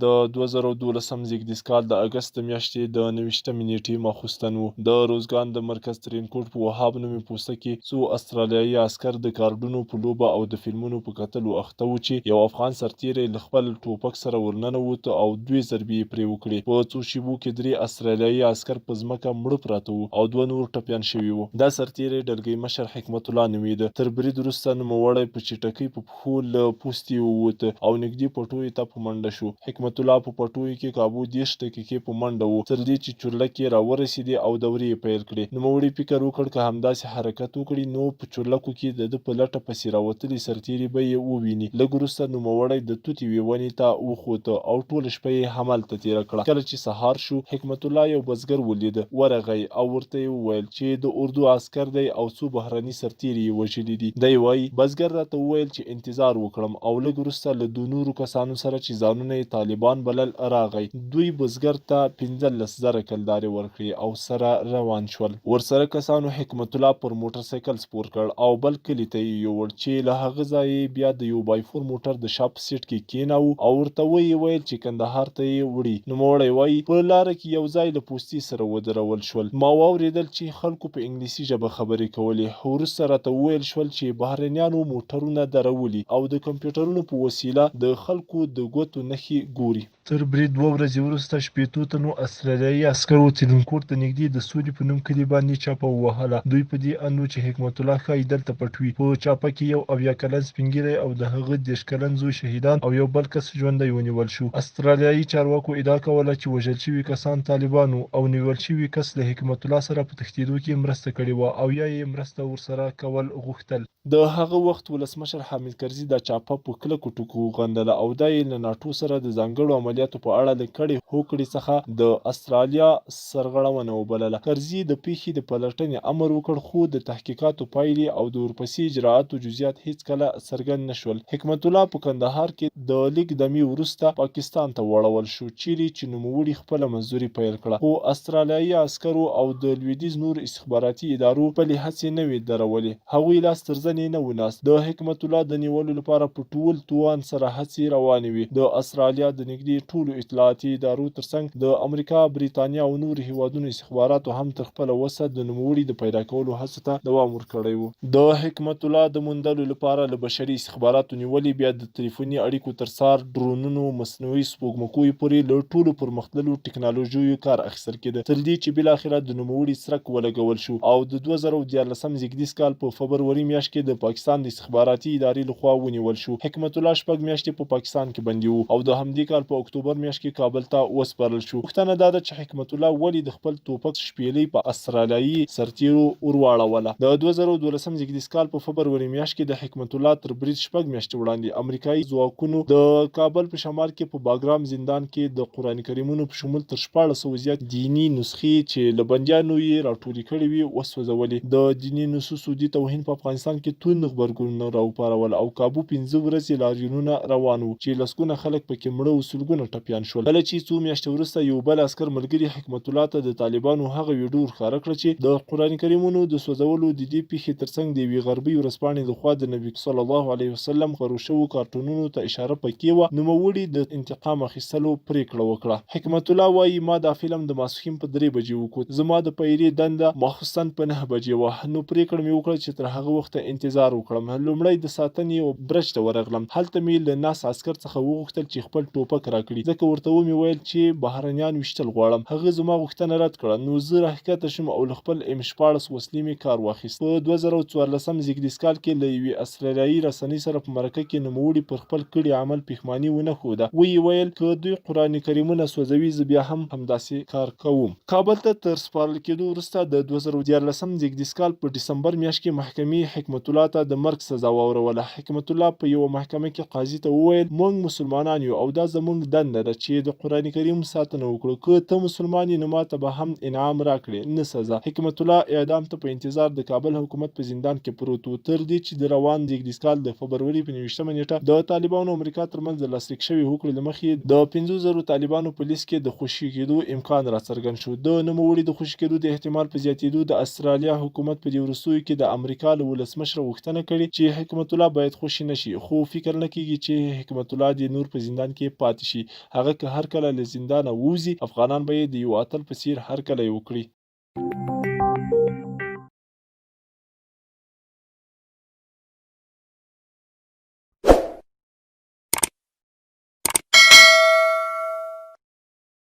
د 2012 زیږدیز کال د اګست د میاشتې د 29 نیټې ماخوستن و. د روزګان د مرکز ترینکوټ په وهاب نومي پوسته کې څو استرالیایي عسکر د کارډونو په لوبه او د فلمونو په کتلو اخته وو چې یو افغان سرتیری له خپل ټوپک سره ورننوت او 2 ضربې یې پرې وکړې. په څو شیبو کې 3 استرالیایي عسکر په ځمکه مړه پراته وو او 2 نور ټپیان شوي وو. دا سرتیری ډلګۍ مشر حکمت الله نومیده. تر برید وروسته نوموړی په چټکۍ په پښو له پوستې ووت او نږدې پټویو ته په منډه شو. حکمت الله په پټویو کې کابو 30 دقیقې په منډه و تر دې چې چورلک یې راورسېدې او دورې یې پیل کړې. نوموړي فکر وکړ که همداسې حرکت وکړي نو په چورلکو کې د ده په لټه پسې راوتلي سرتیري به یې وویني. لږ وروسته نوموړی د توتې یوې ونې ته وخوته او ټوله شپه یې همالته تېره کړه. کله چې سهار شو حکمت الله یو بزګر ولیده. ورغی او ورته یې وویل چې د اردو عسکر دی او څو بهرني سرتیري یې وژلي دي. دی وایي بزګر راته وویل چې انتظار وکړم او لږ وروسته له 2 نورو کسانو سره چې ځانونه یې طالبان بلل راغی. دوی بزګر ته 15,000 کلدارې ورکړې او سره روان شول. ورسره کسانو حکمت الله پر موټر سایکل سپور کړ او بل کلي ته یې یووړ چې له هغه ځایه بیا د یو بایفور موټر د شا په سیټ کې کېناوه او ورته ویې ویل چې کندهار ته یې وړي. نوموړی وایي په لاره کې یو ځای له پوستې سره ودرول شول. ما واورېدل چې خلکو په انګلیسي ژبه خبرې کولې. وروسته راته وویل شول چې بهرنیانو موټرونه درولي او د کمپیوټرونو په وسیله د خلکو د ګوتو نښې ګوري. تر برید 2 ورځې وروسته 80 تنو استرالیایي عسکرو ترینکوټ ته نږدې د سولې په نوم کلي باندې چاپه ووهله. دوی په دې اند وو چې حکمت الله ښایي دلته پټ وي. په چاپه کې یو 70 کلن سپین ږیری او د هغه 30 کلن زوی شهیدان او یو بل کس ژوندی ونیول شو. استرالیایي چارواکو ادعا کوله چې وژل شوي کسان طالبان وو او نیول شوي کس له حکمت الله سره په تښتېدو کې مرسته کړې وه او یا یې مرسته ورسره کول غوښتل. د هغه وخت ولسمشر حامد کرزي دا چاپه په کلکو ټکو وغندله او دا یې له ناټو سره د ځانګړو عملیاتو په اړه له کړې هوکړې څخه د استرالیا سرغړونه وبلله. کرزي د پیښې د پلټنې امر وکړ خو د تحقیقاتو پایلې او د ورپسې اجرااتو جزئیات هیڅکله څرګند نه شول. حکمت الله په کندهار کې د لیک دمې وروسته پاکستان ته واړول شو چیرې چې نوموړي خپله مزدوري پیل کړه. خو استرالیایي عسکرو او د لویدیځ نور استخباراتي ادارو خپلې هڅې نه وې درولې. هغوی لاس تر زنې نه و ناست. د حکمت الله د نیولو لپاره په ټول توان سره هڅې روانې وې. د استرالیا د نږدې ټولو اطلاعاتي ادارو ترڅنګ د امریکا، بریتانیا او نورو هیوادونو استخباراتو هم تر خپله وسه د نوموړي د پیدا کولو هڅو ته دوام ورکړی و. د حکمت الله د موندلو لپاره له بشري استخباراتو نیولې بیا د تلیفوني اړیکو تر څار ډرونونو، مصنوعي سپوږمکیو پورې له ټولو پرمختللو ټکنالوژیو کار اخیستل کېده تر دې چې بالاخره د نوموړي څرک ولګول شو او د 2014 زیږدیز کال په فبروري میاشت کې د پاکستان د استخباراتي ادارې لخوا ونیول شو. حکمت الله 6 میاشتې په پاکستان کې بندي و او د همدې کال په اکتوبر میاشت کې کابل ته وسپارل شو. پوښتنه دا ده چې حکمت الله ولې د خپل ټوپک شپېلۍ په استرالیایي سرتیرو ورواړوله. د 2012 زیږدیز کال په فبروري میاشت کې د حکمت الله تر برید 6 میاشتې وړاندې امریکایي ځواکونو د کابل په شمال کې په باګرام زندان کې د قرآن کریمونو په شمول تر 1400 زیات دیني نسخې چې له بندیانو یې راټولې کړې وې وسوځولې. د دیني نصوصو دي توهین په افغانستان کې توند غبرګونونه راوپارول او کابو 15 ورځې لاریونونه روان وو چې لسګونه خلک پکې مړه او سلګونه ټپیان شول. کله چې څو میاشتې وروسته یو بل عسکر ملګري حکمت الله ته د طالبانو هغه ویډیو ښکاره کړه چې د قرآن کریمونو د سوځولو د دې پیښې ترڅنګ د یوې غربي ورځپاڼې لخوا د نبي صلی الله علیه وسلم خپرو شوو کارټونونو ته اشاره پکې وه. نوموړي د انتقام اخیستلو پریکړه وکړه. حکمت الله وایي ما دا فلم د ماسپښین په 3 بجې وکوت. زما د پیرې دنده ماخوستن په 9 بجې وه. نو پریکړه مې وکړه چې تر هغه وخته انتظار وکړم. لومړی د ساتنې او برج ته ورغلم. هلته مې له ناس عسکر څخه وغوښتل چې خپل ټوپک راکړي ځکه ورته ومې ویل چې بهرنیان ویشتل غواړم. هغه زما غوښتنه رد کړه. نو زه راښکته شوم او له خپل M14 وسلې مې کار واخیست. په 2014 زیږدیز کال کې له یوې استرالیایي رسنۍ سره په مرکه کې نوموړي پر خپل کړي عمل پښیماني ونه ښوده. ویې ویل که دوی قرآن کریمونه سوځوي زه بیا هم همداسې کار کوم. کابل ته تر سپارل کېدو وروسته د 2014 زیږدیز کال په ډسمبر میاشت کې محکمې حکمت الله ته د مرګ سزا واوروله. حکمت الله په یوه محکمه کې قاضي ته وویل موږ مسلمانان یو او دا زموږ دنده ده چې د قرآن کریم ساتنه وکړو. که ته مسلمان یې نو ماته به هم انعام راکړې نه سزا. حکمت الله اعدام ته په انتظار د کابل حکومت په زندان کې پروت و، تر دې چې د روان زیږدیز کال د فبروري په 29مه نیټه د طالبانو امریکا ترمنځ د لاسلیک شوې هوکړې له مخې د 50,000 طالبانو په لیست کې د خوشي کېدو امکان راڅرګند شو. د نوموړي د خوشي کېدو د احتمال په زیاتېدو د استرالیا حکومت په دې وروستیو کې د امریکا له ولسمشره غوښتنه کړې چې حکمت الله باید خوشي نشي، خو فکر نه کېږي چې حکمت الله دې نور په زندان کې پاتې شي. هغه که هر کله له زندانه ووځي، افغانان به یې د یو اتل په څیر هرکلی وکړي.